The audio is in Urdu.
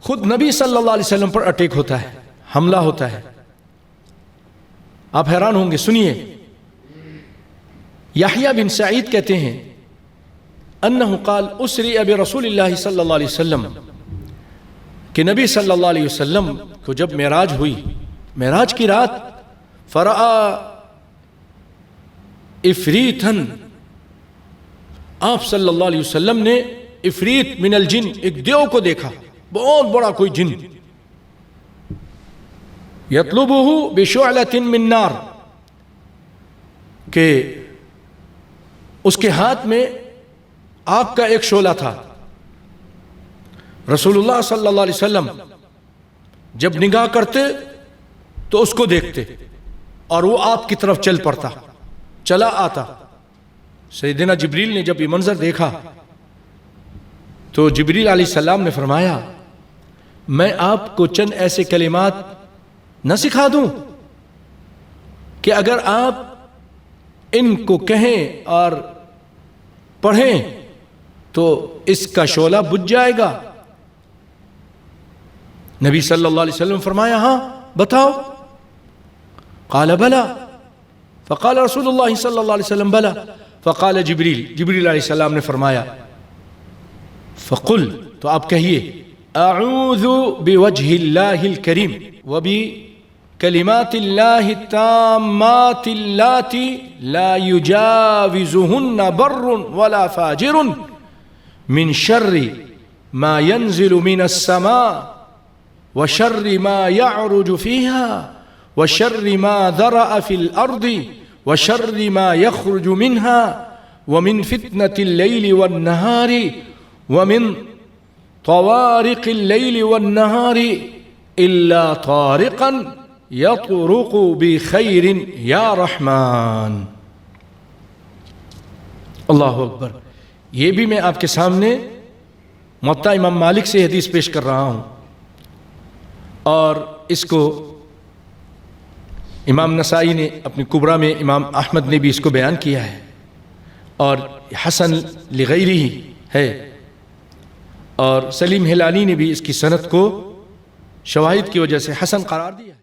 خود نبی صلی اللہ علیہ وسلم پر اٹیک ہوتا ہے، حملہ ہوتا ہے. آپ حیران ہوں گے، سنیے. یحییٰ بن سعید کہتے ہیں انہ قال اسری برسول اللہ صلی اللہ علیہ وسلم، کہ نبی صلی اللہ علیہ وسلم کو جب معراج ہوئی، معراج کی رات، فرآ افریتن، آپ صلی اللہ علیہ وسلم نے افریت من الجن، ایک دیو کو دیکھا، بہت بڑا کوئی جن، یطلبہ بشعلۃ من نار، کہ اس کے ہاتھ میں آگ کا ایک شعلہ تھا. رسول اللہ صلی اللہ علیہ وسلم جب نگاہ کرتے تو اس کو دیکھتے اور وہ آپ کی طرف چل پڑتا، چلا آتا. سیدنا جبریل نے جب یہ منظر دیکھا تو جبریل علیہ السلام نے فرمایا میں آپ کو چند ایسے کلمات نہ سکھا دوں کہ اگر آپ ان کو کہیں اور پڑھیں تو اس کا شعلہ بجھ جائے گا. نبی صلی اللہ علیہ وسلم فرمایا ہاں بتاؤ. قال بلا، فقال رسول اللہ صلی اللہ علیہ وسلم بلا، فقال جبریل، جبریل علیہ السلام نے فرمایا فقل، تو آپ کہیے اعوذ بوجہ اللہ الکریم وبکلمات اللہ التامات اللاتی لا یجاوزہن بر ولا فاجر من شر ما ينزل من السماء وشر ما يعرج فيها وشر ما ذرأ في الأرض وشر ما يخرج منها ومن فتنة الليل والنهار ومن طوارق الليل والنهار إلا طارقا يطرق بخير يا رحمن. اللہ اکبر. یہ بھی میں آپ کے سامنے موطا امام مالک سے حدیث پیش کر رہا ہوں، اور اس کو امام نسائی نے اپنی کبریٰ میں، امام احمد نے بھی اس کو بیان کیا ہے، اور حسن لغیرہ ہے، اور سلیم ہلالی نے بھی اس کی سند کو شواہد کی وجہ سے حسن قرار دیا ہے.